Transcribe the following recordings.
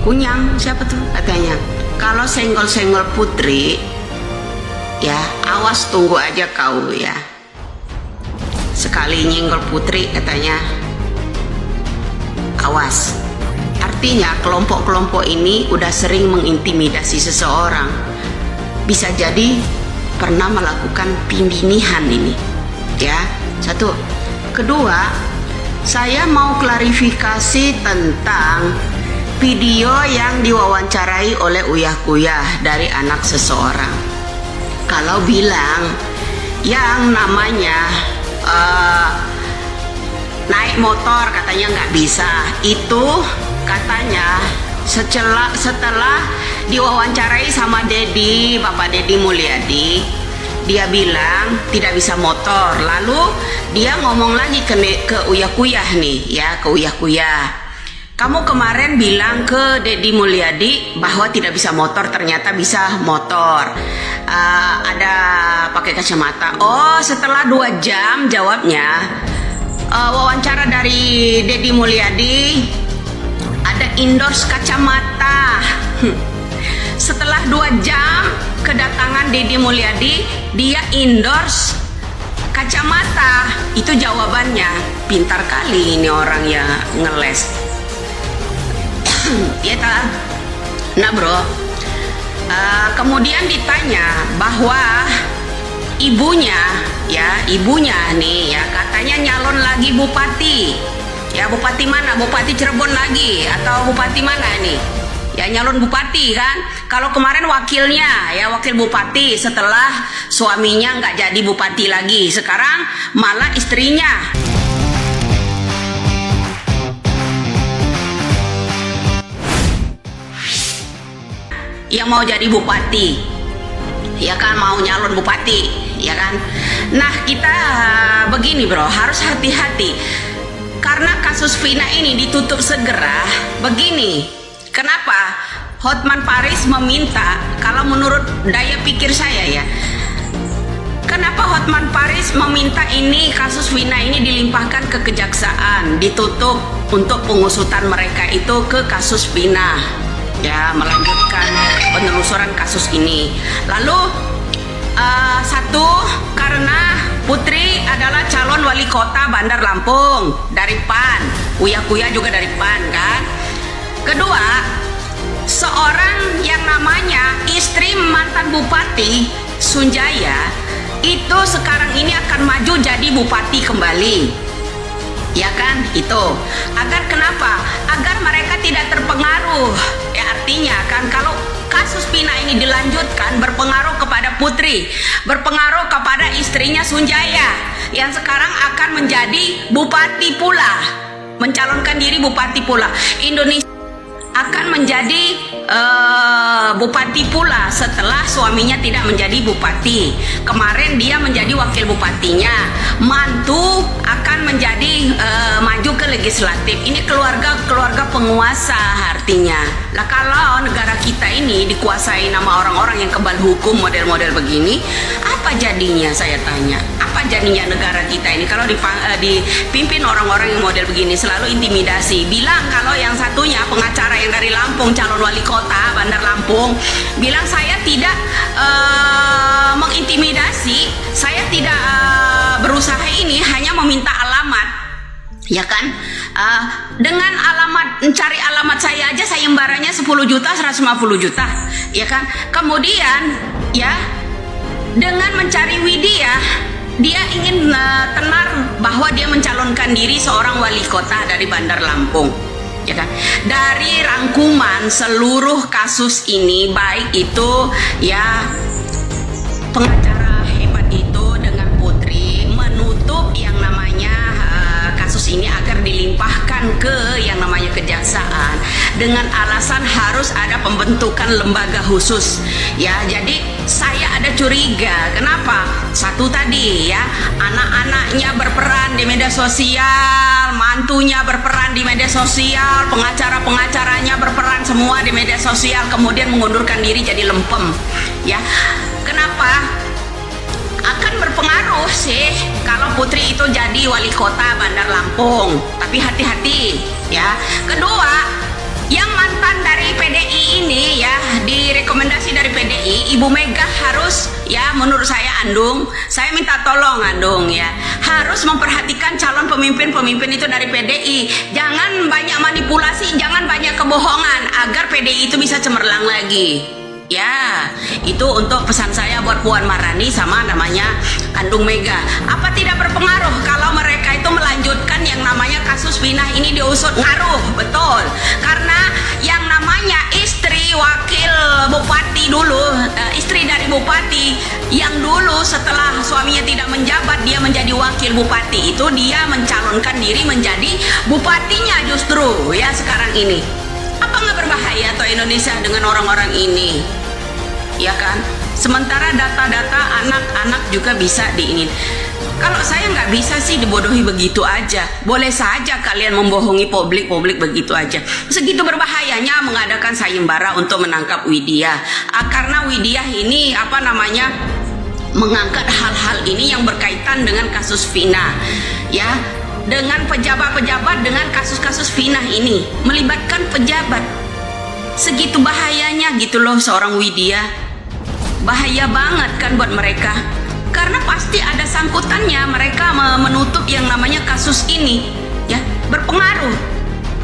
Kunyang, siapa tuh katanya, kalau senggol-senggol Putri, ya awas tunggu aja kau ya. Sekali nyenggol Putri katanya, awas. Artinya kelompok-kelompok ini udah sering mengintimidasi seseorang. Bisa jadi pernah melakukan pembinihan ini. Ya, satu. Kedua, saya mau klarifikasi tentang video yang diwawancarai oleh Uyah Kuyah dari anak seseorang. Kalau bilang yang namanya naik motor katanya nggak bisa, itu katanya setelah diwawancarai sama Bapak Deddy Mulyadi, dia bilang tidak bisa motor. Lalu dia ngomong lagi ke Uyah Kuyah nih ya, ke Uyah Kuyah, kamu kemarin bilang ke Deddy Mulyadi bahwa tidak bisa motor, ternyata bisa motor. Ada pakai kacamata. Oh, setelah 2 jam jawabnya, wawancara dari Deddy Mulyadi, ada endorse kacamata. Setelah 2 jam kedatangan Deddy Mulyadi, dia endorse kacamata. Itu jawabannya. Pintar kali ini orang ya ngeles. Ya kan? Nah bro, kemudian ditanya bahwa ibunya nih ya katanya nyalon lagi bupati. Ya bupati mana? Bupati Cirebon lagi atau bupati mana nih? Ya nyalon bupati kan. Kalau kemarin wakilnya ya wakil bupati, setelah suaminya nggak jadi bupati lagi, sekarang malah istrinya yang mau jadi bupati, ya kan, mau nyalon bupati, ya kan. Nah kita begini bro, harus hati-hati karena kasus Vina ini ditutup segera. Begini, kenapa Hotman Paris meminta, kalau menurut daya pikir saya ya, kenapa Hotman Paris meminta ini kasus Vina ini dilimpahkan ke kejaksaan, ditutup untuk pengusutan mereka itu ke kasus Vina, ya, melanjutkan penelusuran kasus ini. Lalu satu, karena Putri adalah calon wali kota Bandar Lampung dari PAN, Uyah Kuyah juga dari PAN kan. Kedua, seorang yang namanya istri mantan Bupati Sunjaya itu sekarang ini akan maju jadi bupati kembali, ya kan. Itu agar kenapa? Agar mereka tidak terpengaruh, ya, artinya kan kalau kasus Vina ini dilanjutkan berpengaruh kepada Putri, berpengaruh kepada istrinya Sunjaya yang sekarang akan menjadi bupati pula, mencalonkan diri bupati pula. Indonesia akan menjadi bupati pula setelah suaminya tidak menjadi bupati. Kemarin dia menjadi wakil bupatinya, mantu akan menjadi maju ke legislatif. Ini keluarga penguasa artinya. Lah kalau negara kita ini dikuasai nama orang-orang yang kebal hukum model-model begini, apa jadinya, saya tanya? Apa jadinya negara kita ini kalau dipimpin orang-orang yang model begini, selalu intimidasi? Bilang kalau yang satunya pengacara yang dari Lampung, calon wali kota Bandar Lampung, bilang saya tidak mengintimidasi, saya tidak berusaha ini, hanya meminta alamat, ya kan. Dengan alamat, mencari alamat saya aja sayembaranya 10 juta, 150 juta, ya kan. Kemudian ya dengan mencari Widya, dia ingin tenar bahwa dia mencalonkan diri seorang wali kota dari Bandar Lampung, ya kan. Dari rangkuman seluruh kasus ini, baik itu ya pengacara hebat itu dengan Putri menutup yang namanya kasus ini agar dilimpahkan ke yang namanya kejaksaan dengan alasan harus ada pembentukan lembaga khusus, ya. Jadi saya ada curiga, kenapa? Satu tadi ya, anak-anaknya berperan di media sosial, mantunya berperan di media sosial, pengacara-pengacaranya berperan semua di media sosial, kemudian mengundurkan diri jadi lempem, ya. Kenapa? Akan berpengaruh sih kalau Putri itu jadi wali kota Bandar Lampung, tapi hati-hati ya. Kedua, Yang mantan dari PDI ini ya, direkomendasi dari PDI, Ibu Mega harus ya, menurut saya Andung, saya minta tolong Andung ya, harus memperhatikan calon pemimpin-pemimpin itu dari PDI. Jangan banyak manipulasi, jangan banyak kebohongan agar PDI itu bisa cemerlang lagi. Ya, itu untuk pesan saya buat Puan Maharani sama namanya Andung Mega. Apa tidak berpengaruh kalau mereka itu melanjutkan yang namanya kasus Pinah ini diusut? Ngaruh, betul. Karena yang namanya istri wakil bupati dulu, istri dari bupati yang dulu setelah suaminya tidak menjabat, dia menjadi wakil bupati, itu dia mencalonkan diri menjadi bupatinya justru ya sekarang ini. Apa nggak berbahaya atau Indonesia dengan orang-orang ini? Ya kan? Sementara data-data anak-anak juga bisa diinin. Kalau saya nggak bisa sih dibodohi begitu aja. Boleh saja kalian membohongi publik begitu aja. Segitu berbahayanya mengadakan sayembara untuk menangkap Widya. Karena Widya ini apa namanya, mengangkat hal-hal ini yang berkaitan dengan kasus Vina. Ya, dengan pejabat-pejabat, dengan kasus-kasus Vina ini melibatkan pejabat. Segitu bahayanya gitu loh seorang Widya. Bahaya banget kan buat mereka, karena pasti ada sangkutannya mereka menutup yang namanya kasus ini ya, berpengaruh.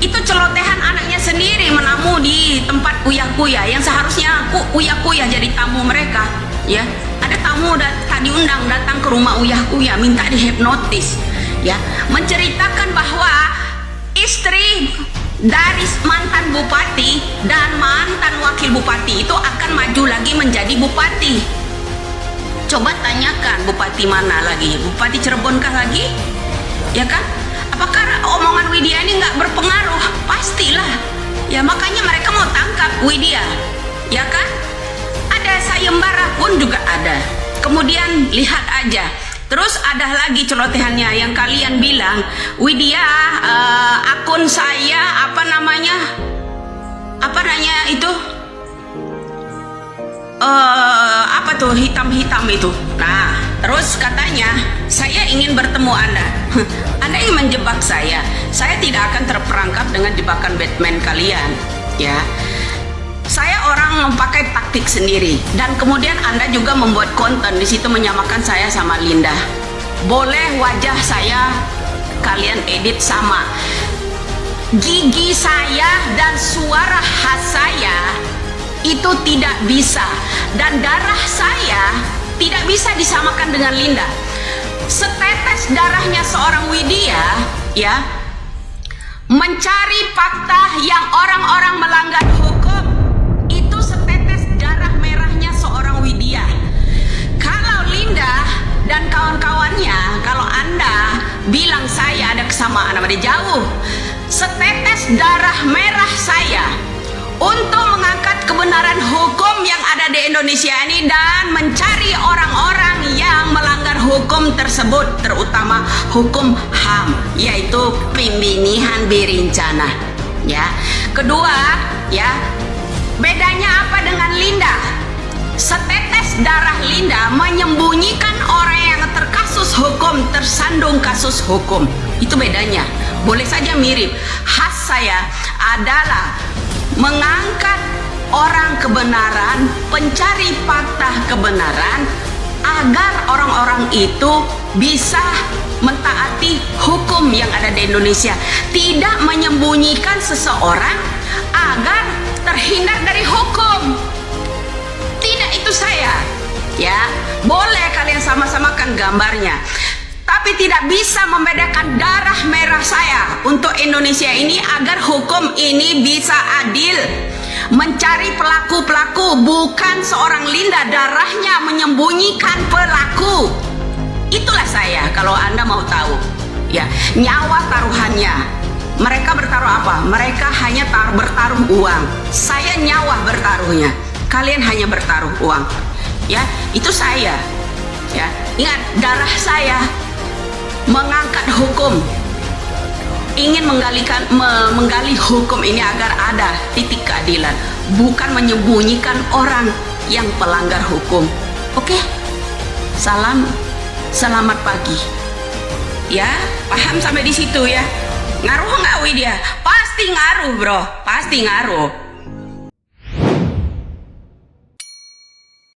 Itu celotehan anaknya sendiri menamu di tempat Uya-Kuya yang seharusnya Uya-Kuya jadi tamu mereka ya. Ada tamu tak diundang datang ke rumah Uya-Kuya, minta dihipnotis ya, menceritakan bahwa istri dari mantan bupati dan mantan wakil bupati itu akan maju lagi menjadi bupati. Coba tanyakan bupati mana lagi? Bupati Cirebon kah lagi? Ya kan? Apakah omongan Widya ini nggak berpengaruh? Pastilah. Ya makanya mereka mau tangkap Widya. Ya kan? Ada sayembara pun juga ada. Kemudian lihat aja. Terus ada lagi celotehannya yang kalian bilang, Widya akun saya apa namanya itu apa tuh hitam-hitam itu. Nah, terus katanya saya ingin bertemu Anda. Anda ingin menjebak saya. Saya tidak akan terperangkap dengan jebakan Batman kalian, ya. Saya orang memakai taktik sendiri, dan kemudian Anda juga membuat konten di situ menyamakan saya sama Linda. Boleh wajah saya kalian edit sama, gigi saya dan suara khas saya itu tidak bisa, dan darah saya tidak bisa disamakan dengan Linda. Setetes darahnya seorang Widya ya, mencari fakta yang orang-orang melanggar hukum, itu setetes darah merahnya seorang Widya. Kalau Linda dan kawan-kawannya, kalau Anda bilang saya ada kesamaan sama dia, jauh. Setetes darah merah saya untuk mengangkat kebenaran hukum yang ada di Indonesia ini dan mencari orang-orang yang melanggar hukum tersebut, terutama hukum HAM, yaitu pembunuhan berencana. Ya, kedua, ya, bedanya apa dengan Linda? Setetes darah Linda menyembunyikan orang yang terkasus hukum, tersandung kasus hukum. Itu bedanya. Boleh saja mirip. Khas saya adalah mengangkat orang kebenaran, pencari fakta kebenaran, agar orang-orang itu bisa mentaati hukum yang ada di Indonesia, tidak menyembunyikan seseorang agar terhindar dari hukum. Tidak, itu saya ya. Boleh kalian sama-samakan gambarnya, tapi tidak bisa membedakan darah merah saya untuk Indonesia ini agar hukum ini bisa adil. Mencari pelaku-pelaku, bukan seorang Linda darahnya menyembunyikan pelaku. Itulah saya, kalau Anda mau tahu ya. Nyawa taruhannya. Mereka bertaruh apa? Mereka hanya bertaruh uang. Saya nyawa bertaruhnya. Kalian hanya bertaruh uang. Ya, itu saya. Ya, ingat, darah saya mengangkat hukum, ingin menggali hukum ini agar ada titik keadilan, bukan menyembunyikan orang yang pelanggar hukum. Oke? Selamat pagi. Ya, paham sampai di situ ya? Ngaruh nggak Widya? Pas Pasti ngaruh bro, pasti ngaruh.